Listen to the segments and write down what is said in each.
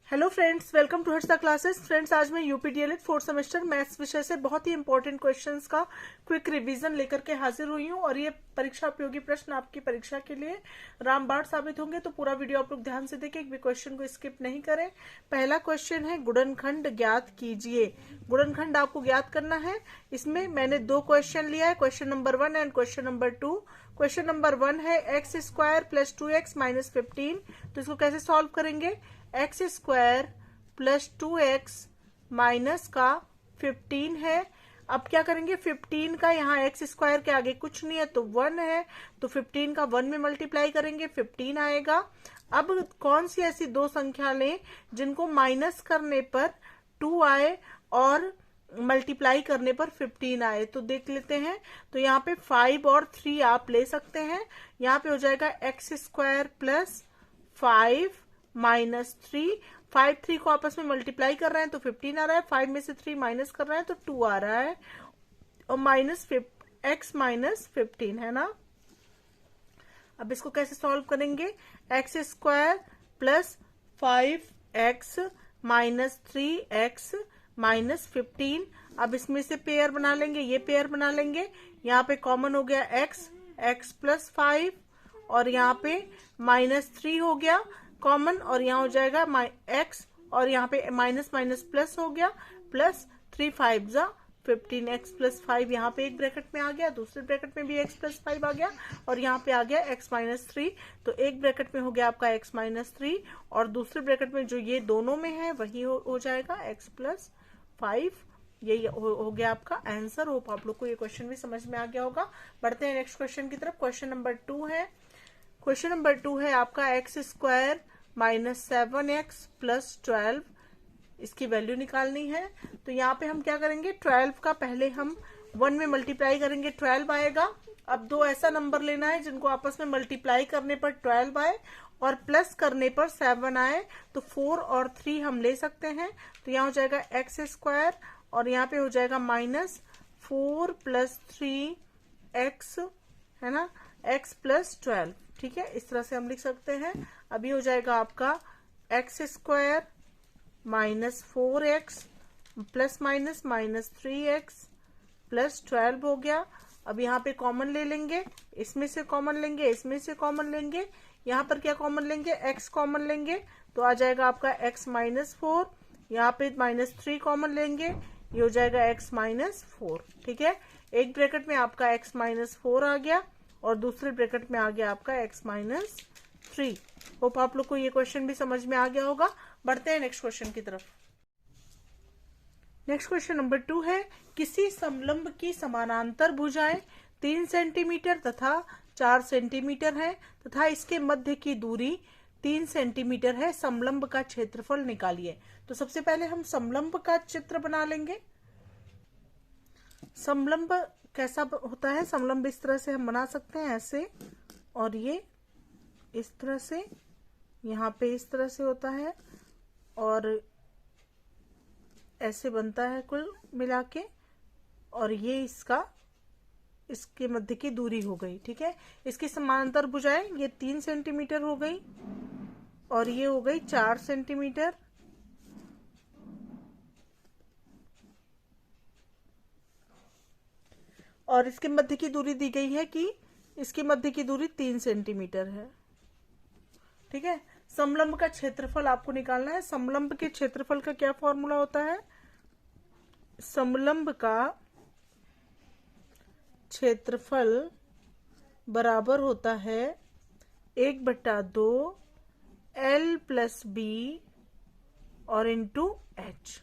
Hello friends, welcome to Harshada classes. Friends, आज मैं UPDElEd fourth semester maths विषय से बहुत ही इंपॉर्टेंट क्वेश्चंस का क्विक रिवीजन लेकर के हाजिर हुई हूँ और ये परीक्षा उपयोगी प्रश्न आपकी परीक्षा के लिए रामबाण साबित होंगे। तो पूरा वीडियो आप लोग ध्यान से देखें, एक भी क्वेश्चन को स्किप नहीं करें। पहला क्वेश्चन है गुणनखंड ज्ञात कीजिए। गुणनखंड आपको ज्ञात करना है। इसमें मैंने दो क्वेश्चन लिया है, question number 1 and question number 2। Question number 1 है x square plus 2x minus 15। तो इसको कैसे सॉल्व करेंगे? X square plus 2x minus का 15 है। अब क्या करेंगे? 15 का यहाँ एक्स स्क्वायर के आगे कुछ नहीं है तो 1 है, तो 15 का 1 में मल्टीप्लाई करेंगे 15 आएगा। अब कौन सी ऐसी दो संख्या लें जिनको माइनस करने पर 2 आए और मल्टीप्लाई करने पर 15 आए? तो देख लेते हैं। तो यहाँ पे 5 और 3 आप ले सकते हैं। यहाँ पे हो जाएगा एक्स स्क्वायर प्लस 5 माइनस 3। 5 3 को आपस में मल्टीप्लाई कर रहे हैं तो 15 आ रहा है, 5 में से 3 माइनस कर रहे हैं तो 2 आ रहा है, और माइनस एक्स माइनस 15 है ना। अब इसको कैसे सॉल्व करेंगे? X square plus 5x minus 3x minus 15। अब इसमें से पेयर बना लेंगे, ये पेयर बना लेंगे। यहाँ पे कॉमन हो गया x प्लस 5 और यहाँ पे माइनस 3 हो गया कॉमन, और यहाँ हो जाएगा x और यहाँ पे माइनस माइनस प्लस हो गया, प्लस 3 5 जा 15, x प्लस 5 यहाँ पे एक ब्रैकेट में आ गया, दूसरे ब्रैकेट में भी x प्लस 5 आ गया, और यहाँ पे आ गया x माइनस 3। तो एक ब्रैकेट में हो गया आपका x माइनस 3 और दूसरे ब्रैकेट में जो ये दोनों में है वही हो जाएगा x प्लस 5। यही हो गया आपका आंसर। होप आप लोग को ये क्वेश्चन भी समझ में आ गया होगा। बढ़ते हैं नेक्स्ट क्वेश्चन की तरफ। क्वेश्चन नंबर 2 है। क्वेश्चन नंबर 2 है आपका x square minus 7x plus 12। इसकी वैल्यू निकालनी है। तो यहाँ पे हम क्या करेंगे? 12 का पहले हम 1 में मल्टीप्लाई करेंगे, 12 आएगा। अब दो ऐसा नंबर लेना है जिनको आपस में मल्टीप्लाई करने पर 12 आए और प्लस करने पर 7 आए। तो 4 और 3 हम ले सकते हैं। तो यहाँ हो जाएगा एक्स स्क्वायर और यहाँ पे हो जाएगा माइनस 4 प्लस 3x, है ना, x प्लस 12। ठीक है, इस तरह से हम लिख सकते हैं। अभी हो जाएगा आपका x square minus 4x plus minus minus 3x plus 12 हो गया। अब यहाँ पे कॉमन ले लेंगे, इसमें से कॉमन लेंगे, इसमें से कॉमन लेंगे। यहाँ पर क्या कॉमन लेंगे? x कॉमन लेंगे तो आ जाएगा आपका x माइनस 4। यहाँ पे माइनस 3 कॉमन लेंगे, ये हो जाएगा x माइनस 4। ठीक है, एक ब्रैकेट में आपका x माइनस 4 आ गया और दूसरे ब्रैकेट में आ गया आपका x माइनस 3। होप आप लोग को ये क्वेश्चन भी समझ में आ गया होगा। बढ़ते हैं नेक्स्ट क्वेश्चन की तरफ। नेक्स्ट क्वेश्चन नंबर 2 है, किसी समलंब की समानांतर भुजाएं 3 सेंटीमीटर तथा 4 सेंटीमीटर है तथा इसके मध्य की दूरी 3 सेंटीमीटर है। समलंब का क्षेत्रफल निकालिए। तो सबसे पहले हम समलंब का चित्र बना लेंगे। समलंब कैसा होता है? समलंब इस तरह से हम बना सकते हैं, ऐसे, और ये इस तरह से, यहाँ पे इस तरह से होता है और ऐसे बनता है कुल मिला के, और ये इसके मध्य की दूरी हो गई। ठीक है, इसकी समानांतर भुजाएं ये 3 सेंटीमीटर हो गई और ये हो गई 4 सेंटीमीटर, और इसके मध्य की दूरी दी गई है कि इसके मध्य की दूरी 3 सेंटीमीटर है। ठीक है, समलंब का क्षेत्रफल आपको निकालना है। समलंब के क्षेत्रफल का क्या फॉर्मूला होता है? समलंब का क्षेत्रफल बराबर होता है 1/2 L प्लस बी और इंटू एच।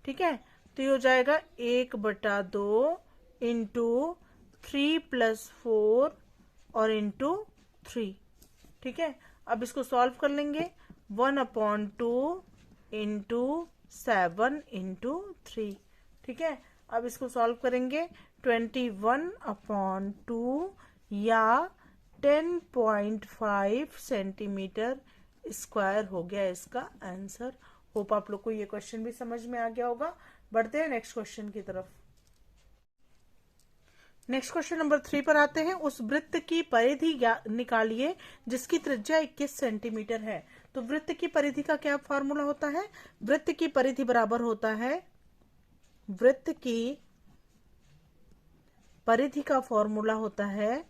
ठीक है, तो ये हो जाएगा 1/2 इंटू 3 प्लस 4 और इंटू 3। ठीक है, अब इसको सॉल्व कर लेंगे। 1/2 इंटू 7 इंटू 3। ठीक है, अब इसको सॉल्व करेंगे। 21/2 या 10.5 सेंटीमीटर स्क्वायर हो गया इसका आंसर। होप आप लोग को ये क्वेश्चन भी समझ में आ गया होगा। बढ़ते हैं नेक्स्ट क्वेश्चन की तरफ। नेक्स्ट क्वेश्चन नंबर 3 पर आते हैं। उस वृत्त की परिधि निकालिए जिसकी त्रिज्या 21 सेंटीमीटर है। तो वृत्त की परिधि का क्या फॉर्मूला होता है? वृत्त की परिधि बराबर होता है, वृत्त की परिधि का फॉर्मूला होता है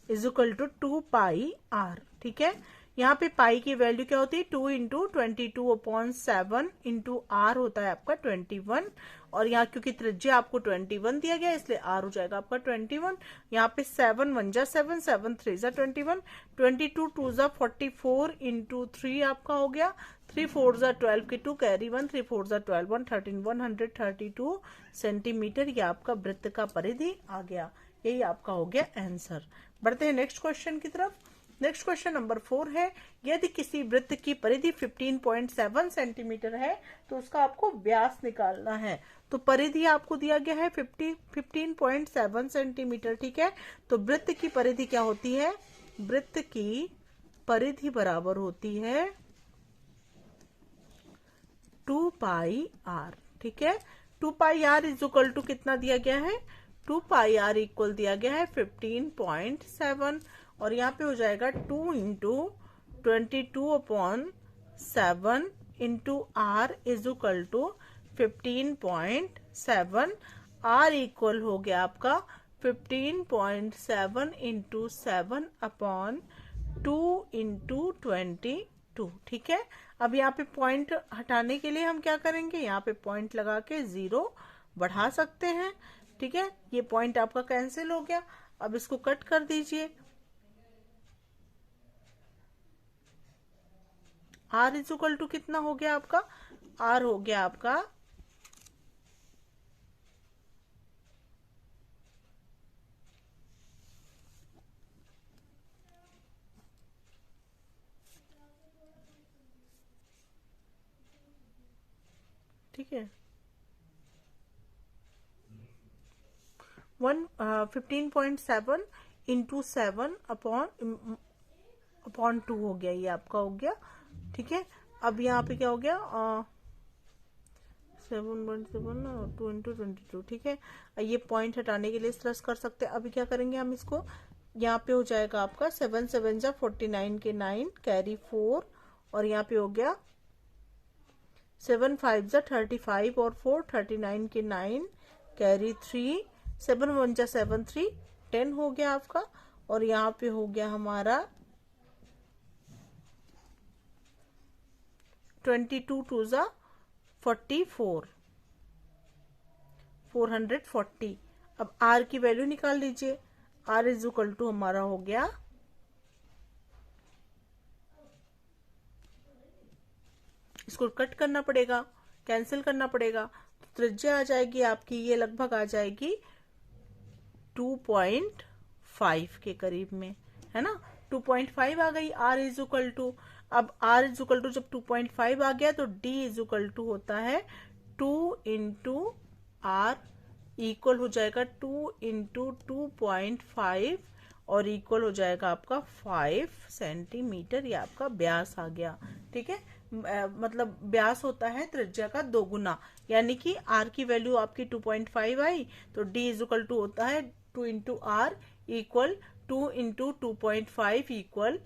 is equal to 2 pi R. ठीक है, यहाँ पे पाई की वैल्यू क्या होती है? 2 इंटू 22/7 इंटू आर होता है आपका 21। और यहाँ क्योंकि त्रिज्या आपको 21 दिया गया इसलिए आर हो जाएगा आपका 21। यहाँ पे 7 1 जा 7, 7 3 जा 21, 22 2 जा 44 इंटू 3 आपका हो गया, 3 4 जा 12 के 2 कैरी 1, 3 4 जा 12 1 13 132 सेंटीमीटर। ये आपका वृत्त का परिधि आ गया। यही आपका हो गया आंसर। बढ़ते हैं नेक्स्ट क्वेश्चन की तरफ। नेक्स्ट क्वेश्चन नंबर 4 है। यदि किसी वृत्त की परिधि 15.7 सेंटीमीटर है तो उसका आपको व्यास निकालना है। तो परिधि आपको दिया गया है 15.7 सेंटीमीटर। ठीक है, तो वृत्त की परिधि क्या होती है? वृत्त की परिधि बराबर होती है 2 पाई आर। ठीक है, 2 pi are is equal to कितना दिया गया है? 2 पाई आर इक्वल दिया गया है 15.7 और यहाँ पे हो जाएगा 2 into 22/7 into R is equal to 15.7। R equal हो गया आपका 15.7 इंटू 7/2 इंटू 22। ठीक है, अब यहाँ पे पॉइंट हटाने के लिए हम क्या करेंगे? यहाँ पे पॉइंट लगा के 0 बढ़ा सकते हैं। ठीक है, ये पॉइंट आपका कैंसिल हो गया। अब इसको कट कर दीजिए। आर इज इक्वल टू कितना हो गया आपका? आर हो गया आपका 15.7 इंटू 7 अपॉन 2 हो गया, ये आपका हो गया। ठीक है, अब यहाँ पे क्या हो गया? 7.7 2 इंटू 22। ठीक है, ये पॉइंट हटाने के लिए इस तरह कर सकते हैं। अभी क्या करेंगे हम इसको? यहाँ पे हो जाएगा आपका 7 7 जा 49 के 9 कैरी 4 और यहाँ पे हो गया 7 5 जा 35 और 4 39 के 9 कैरी 3, 7 1 जा 7 3 10 हो गया आपका। और यहाँ पे हो गया हमारा 22 2 जा 44 440। अब आर की वैल्यू निकाल लीजिए। आर इज इक्वल टू हमारा हो गया इसको कट करना पड़ेगा, कैंसिल करना पड़ेगा। तो त्रिज्या आ जाएगी आपकी, ये लगभग आ जाएगी 2.5 के करीब में, है ना? 2.5 आ गई। आर इज इक्वल टू, अब आर इज इक्वल टू जब 2.5 आ गया तो डी इज इक्वल टू होता है 2 इंटू आर इक्वल हो जाएगा 2 इंटू 2.5 और इक्वल हो जाएगा आपका 5 सेंटीमीटर। ये आपका व्यास आ गया। ठीक है, मतलब व्यास होता है त्रिज्या का 2 गुना, यानी कि आर की वैल्यू आपकी 2.5 आई तो डी इज इक्वल टू होता है 2 into R equal 2 into 2.5 equal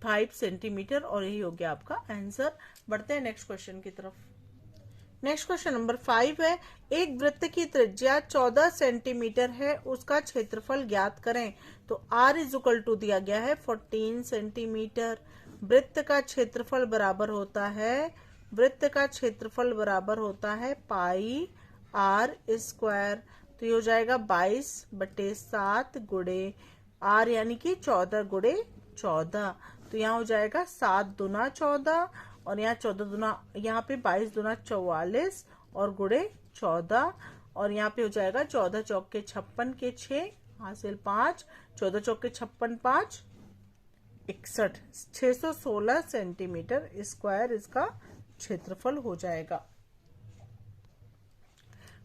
5 centimetre और यही हो गया आपका आंसर। बढ़ते हैं नेक्स्ट क्वेश्चन की तरफ। नेक्स्ट क्वेश्चन नंबर 5 है। एक वृत्त की त्रिज्या 14 सेंटीमीटर है, उसका क्षेत्रफल ज्ञात करें। तो आर इज इक्वल टू दिया गया है 14 सेंटीमीटर। वृत्त का क्षेत्रफल बराबर होता है, वृत्त का क्षेत्रफल बराबर होता है पाई आर स्क्वायर। तो ये हो जाएगा 22/7 गुणे आर यानी कि 14 गुणे 14। तो यहाँ हो जाएगा 7 दूना 14 और यहाँ 14 दूना, यहाँ पे 22 दूना 44 और गुणे 14 और यहाँ पे हो जाएगा 14 चौक के 56 के 6 हासिल 5, 14 चौक के 56 5 61, 616 सेंटीमीटर स्क्वायर इसका क्षेत्रफल हो जाएगा।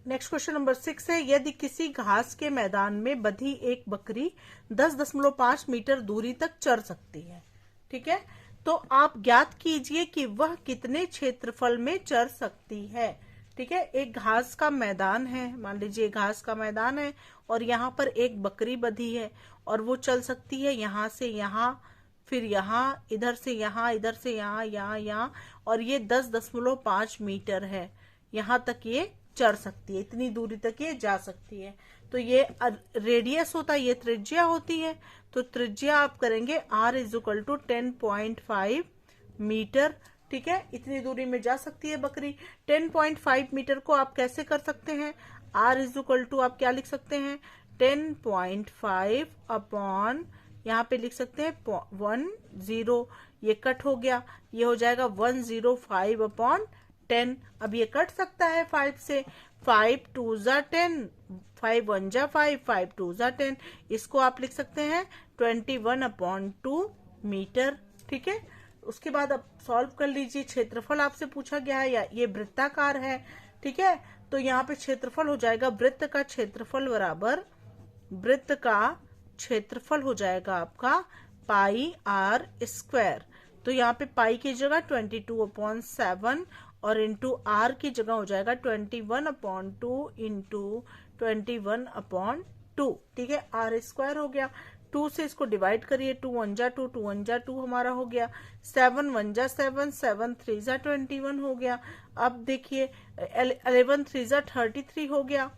नेक्स्ट क्वेश्चन नंबर 6 है। यदि किसी घास के मैदान में बंधी एक बकरी 10.5 मीटर दूरी तक चर सकती है, ठीक है, तो आप ज्ञात कीजिए कि वह कितने क्षेत्रफल में चर सकती है। ठीक है। एक घास का मैदान है, मान लीजिए घास का मैदान है और यहाँ पर एक बकरी बंधी है और वो चल सकती है यहाँ से यहाँ, फिर यहाँ, इधर से यहाँ, इधर से यहाँ, यहाँ, यहाँ, और ये 10.5 मीटर है, यहाँ तक ये चढ़ सकती है, इतनी दूरी तक ये जा सकती है। तो ये रेडियस होता है, ये त्रिज्या होती है। तो त्रिज्या आप करेंगे R = 10.5 मीटर। ठीक है, इतनी दूरी में जा सकती है बकरी। 10.5 मीटर को आप कैसे कर सकते हैं? R = आप क्या लिख सकते हैं? 10.5 अपॉन, यहाँ पे लिख सकते हैं 10, ये कट हो गया, ये हो जाएगा 105 अपॉन 10। अब ये कट सकता है 5 से, 5 2 जा 10, 5 1 जा 5, 5 2 जा 10। इसको आप लिख सकते हैं 21/2 मीटर। ठीक है, उसके बाद अब सॉल्व कर लीजिए। क्षेत्रफल आपसे पूछा गया है, या ये वृत्ताकार है। ठीक है, तो यहाँ पे क्षेत्रफल हो जाएगा, वृत्त का क्षेत्रफल बराबर, वृत्त का क्षेत्रफल हो जाएगा आपका πr²। तो यहाँ पे पाई की जगह 22/7 और इंटू आर की जगह हो जाएगा 21/2 इंटू 21/2। ठीक है, r² हो गया। 2 से इसको डिवाइड करिए, 2 1 जा 2, 2 1 जा 2 हमारा हो गया। 7 1 जा 7, 7 3 जा 21 हो गया। अब देखिए 11 3 जा 33 हो गया,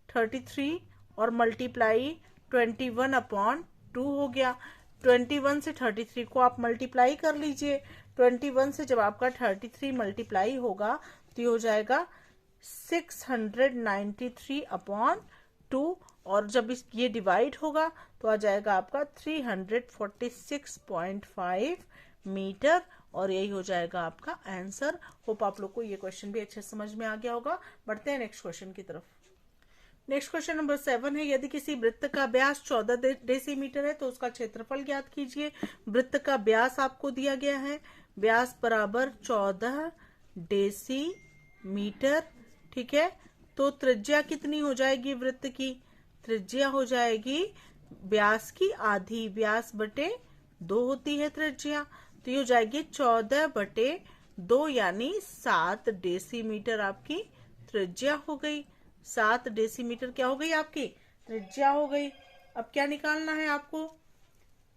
33 और मल्टीप्लाई 21/2 हो गया। 21 से 33 को आप मल्टीप्लाई कर लीजिए। 21 से जब आपका 33 मल्टीप्लाई होगा तो ये हो जाएगा 693/2, और जब ये डिवाइड होगा तो आ जाएगा आपका 346.5 मीटर, और यही हो जाएगा आपका आंसर। होप आप लोग को ये क्वेश्चन भी अच्छे समझ में आ गया होगा। बढ़ते हैं नेक्स्ट क्वेश्चन की तरफ। नेक्स्ट क्वेश्चन नंबर 7 है, यदि किसी वृत्त का व्यास 14 डेसीमीटर है तो उसका क्षेत्रफल ज्ञात कीजिए। वृत्त का व्यास आपको दिया गया है, व्यास बराबर 14 डेसीमीटर। ठीक है, तो त्रिज्या कितनी हो जाएगी वृत्त की? त्रिज्या हो जाएगी व्यास की आधी, व्यास बटे 2 होती है त्रिज्या, तो ये हो जाएगी 14/2 यानी 7 डेसीमीटर आपकी त्रिज्या हो गई। 7 डेसीमीटर क्या हो गई? आपकी त्रिज्या हो गई। अब क्या निकालना है आपको?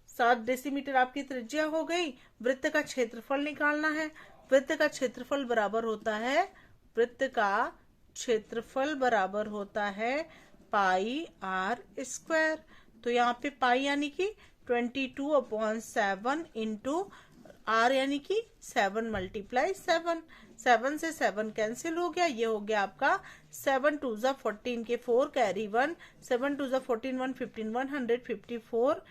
7 डेसीमीटर आपकी त्रिज्या हो गई। वृत्त का क्षेत्रफल निकालना है। वृत्त का क्षेत्रफल बराबर होता है, वृत्त का क्षेत्रफल बराबर होता है πr²। तो यहाँ पे पाई यानी कि 22/7 इंटू आर यानी कि 7 × 7। 7 से 7 कैंसिल हो गया, ये हो गया आपका 7 2 जा 14 के 4 कैरी 1, 7 2 जा 14 115 154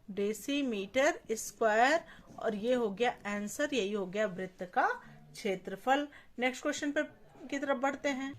डेसीमीटर स्क्वायर, और ये हो गया आंसर, यही हो गया वृत्त का क्षेत्रफल। नेक्स्ट क्वेश्चन पर की तरफ बढ़ते हैं।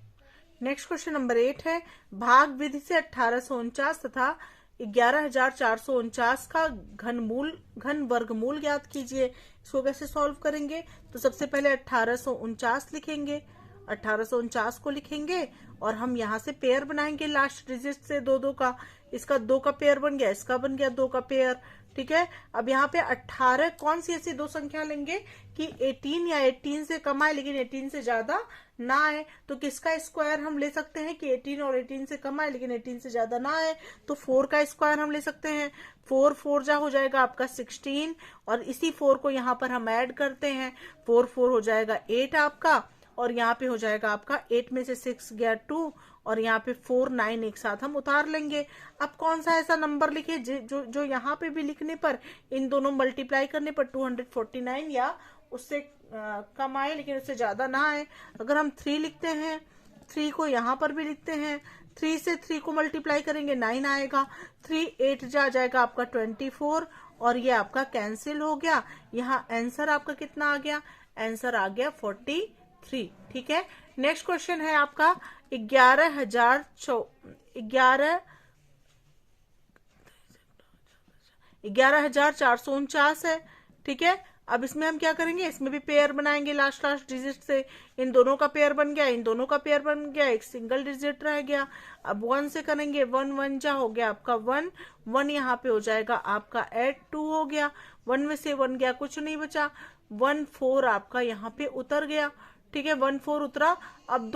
नेक्स्ट क्वेश्चन नंबर 8 है, भाग विधि से 1849 तथा 11,449 का घन वर्गमूल ज्ञात कीजिए। इसको कैसे सॉल्व करेंगे? तो सबसे पहले 1849 लिखेंगे, 1849 को लिखेंगे और हम यहाँ से पेयर बनाएंगे लास्ट डिजिट से 2 का। इसका 2 का पेयर बन गया, इसका बन गया 2 का पेयर। ठीक है, अब यहाँ पे 18 कौन सी ऐसी 2 संख्या लेंगे कि 18 या 18 से कम आए लेकिन 18 से ज्यादा ना आए। तो किसका स्क्वायर हम ले सकते हैं कि 18 और 18 से कम आए लेकिन 18 से ज्यादा ना आए? तो 4 का स्क्वायर हम ले सकते हैं। 4 4 जा हो जाएगा आपका 16, और इसी 4 को यहाँ पर हम ऐड करते हैं। 4 4 हो जाएगा 8 आपका, और यहाँ पे हो जाएगा आपका 8 में से 6 गया 2, और यहाँ पे 4 9 एक साथ हम उतार लेंगे। अब कौन सा ऐसा नंबर लिखे जो यहाँ पे भी लिखने पर, इन दोनों मल्टीप्लाई करने पर 249 या उससे कम आए लेकिन उससे ज्यादा ना आए। अगर हम 3 लिखते हैं, 3 को यहाँ पर भी लिखते हैं, 3 से 3 को मल्टीप्लाई करेंगे 9 आएगा, 3 8 जा जाएगा आपका 24, और ये आपका कैंसिल हो गया। यहाँ आंसर आपका कितना आ गया? आंसर आ गया 43। ठीक है, नेक्स्ट क्वेश्चन है आपका 11,449 है। ठीक है, अब इसमें हम क्या करेंगे, इसमें भी पेयर बनाएंगे लास्ट डिजिट से। इन दोनों का पेयर बन गया, इन दोनों का पेयर बन गया, एक सिंगल डिजिट रह गया। अब 1 से करेंगे, 1 1 जा हो गया आपका 1 1, यहाँ पे हो जाएगा आपका ऐड 2 हो गया। 1 में से 1 गया, कुछ नहीं बचा। 1 4 आपका यहाँ पे उतर गया, ठीक है, 1 4 उतरा। अब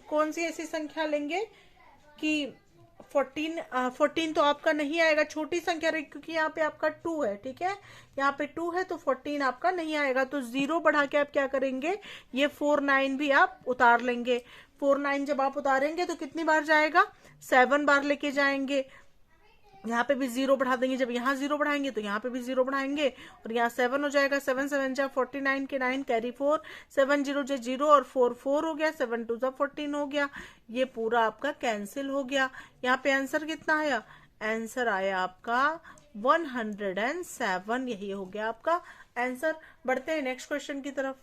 कौन सी ऐसी संख्या लेंगे कि 14 तो आपका नहीं आएगा, छोटी संख्या रही, क्योंकि यहाँ पे आपका 2 है, ठीक है, यहाँ पे 2 है तो 14 आपका नहीं आएगा। तो 0 बढ़ा के आप क्या करेंगे, ये 4 9 भी आप उतार लेंगे। 4 9 जब आप उतारेंगे तो कितनी बार जाएगा, 7 बार लेके जाएंगे। यहाँ पे भी 0 बढ़ा देंगे, जब यहाँ 0 बढ़ाएंगे तो यहाँ पे भी 0 बढ़ाएंगे और यहाँ 7 हो जाएगा। 7 7 जा 49 के 9 कैरी 4, 7 0 जा 0 और 4 4 हो गया, 7 2 जा 14 हो गया। ये पूरा आपका कैंसिल हो गया। यहाँ पे आंसर कितना आया, आंसर आया आपका 107, यही हो गया आपका आंसर। बढ़ते हैं नेक्स्ट क्वेश्चन की तरफ।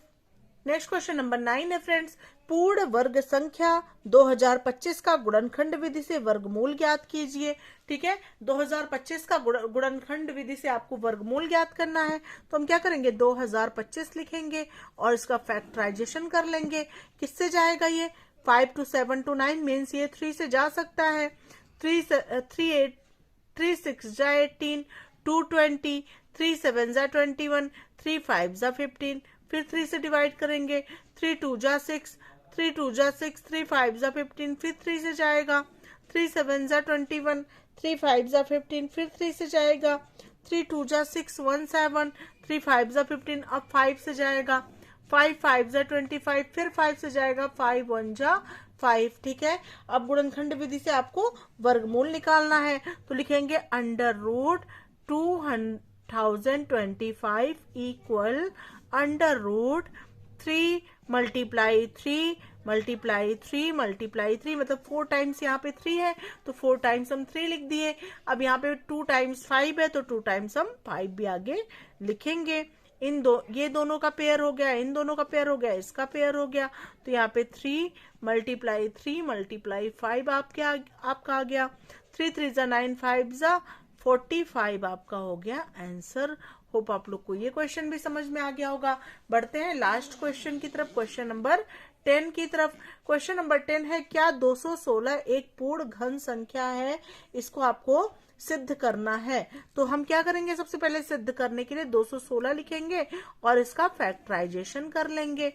नेक्स्ट क्वेश्चन नंबर 9 है फ्रेंड्स, पूर्ण वर्ग संख्या 2025 का गुणनखंड विधि से वर्गमूल ज्ञात कीजिए। ठीक है, 2025 का गुणनखंड विधि से आपको वर्गमूल ज्ञात करना है। तो हम क्या करेंगे, 2025 लिखेंगे और इसका फैक्टराइजेशन कर लेंगे। किससे जाएगा ये, 5 to 7 to 9 मीन्स ये 3 से जा सकता है। 3 6 जा 18, 2 20, 3 7 जा 21, 3 5 जा 15, फिर 3 से डिवाइड करेंगे, 3 2 जा 6, 3 2 जा 6, 3 5 जा 15, फिर 3 से जाएगा, 3 7 जा 21, 3 5 जा 15, फिर 3 से जाएगा, 3 2 जा 6 1 7, 3 5 जा 15, अब 5 से जाएगा, 5 5 जा 25, फिर 5 से जाएगा, 5 1 जा 5। ठीक है, अब गुणनखंड विधि से आपको वर्गमूल निकालना है। तो लिखेंगे under root 2025 equal under root 3 multiply 3 multiply 3 multiply 3, मतलब 4 टाइम्स यहाँ पे 3 है तो 4 टाइम्स हम 3 लिख दिए। अब यहाँ पे 2 टाइम्स 5 है तो 2 टाइम्स हम 5 भी आगे लिखेंगे। ये दोनों का पेयर हो गया, इन दोनों का पेयर हो गया, इसका पेयर हो गया। तो यहाँ पे 3 मल्टीप्लाई 3 मल्टीप्लाई 5 आपका आ गया। 3 3 जा 9, 5 जा 45 आपका हो गया आंसर। होप आप लोग को ये क्वेश्चन भी समझ में आ गया होगा। बढ़ते हैं लास्ट क्वेश्चन की तरफ, क्वेश्चन नंबर 10 की तरफ। क्वेश्चन नंबर 10 है, क्या 216 एक पूर्ण घन संख्या है, इसको आपको सिद्ध करना है। तो हम क्या करेंगे, सबसे पहले सिद्ध करने के लिए 216 लिखेंगे और इसका फैक्टराइजेशन कर लेंगे।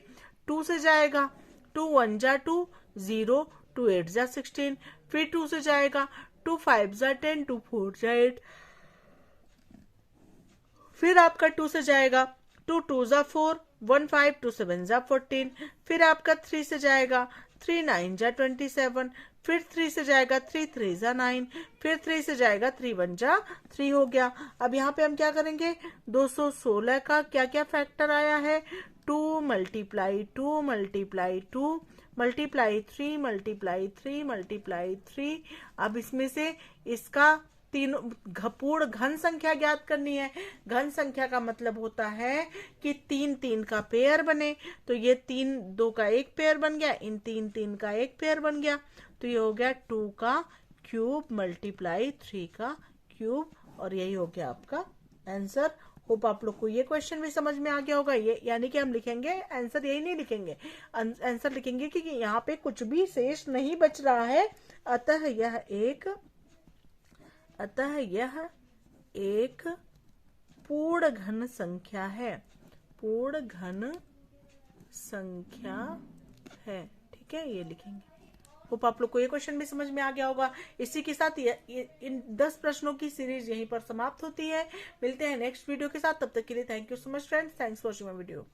2 से जाएगा, 2 1 जा 2, 0, 2 8 जा 16, फिर 2 से जाएगा, 2 5 जा 10, 2 4 जा 8, फिर आपका 2 से जाएगा, 2 2 जा 4, 1 5 2 7 जा 14, फिर आपका 3 से जाएगा, 3 9 जा 27, फिर 3 से जाएगा, 3 3 जा 9, फिर 3 से जाएगा, 3 1 जा 3 हो गया। अब यहाँ पे हम क्या करेंगे, 216 का क्या क्या फैक्टर आया है, 2 multiply 2 multiply 2 multiply 3 multiply 3 multiply 3। अब इसमें से इसका पूर्ण घन संख्या ज्ञात करनी है। घन संख्या का मतलब होता है कि 3 3 का पेयर बने। तो ये 3 2 का एक पेयर बन गया, इन 3 3 का एक पेयर बन गया, तो ये हो गया 2 का क्यूब मल्टीप्लाई 3 का क्यूब, और यही हो गया आपका आंसर। होप आप लोग को ये क्वेश्चन भी समझ में आ गया होगा। ये यानी कि हम लिखेंगे आंसर, यही नहीं लिखेंगे, आंसर लिखेंगे कि यहाँ पे कुछ भी शेष नहीं बच रहा है, अतः यह एक पूर्ण घन संख्या है, पूर्ण घन संख्या है। ठीक है, ये लिखेंगे। होप आप लोग को ये क्वेश्चन भी समझ में आ गया होगा। इसी के साथ इन 10 प्रश्नों की सीरीज यहीं पर समाप्त होती है। मिलते हैं नेक्स्ट वीडियो के साथ, तब तक के लिए thank you so much friends, thanks for watching my video.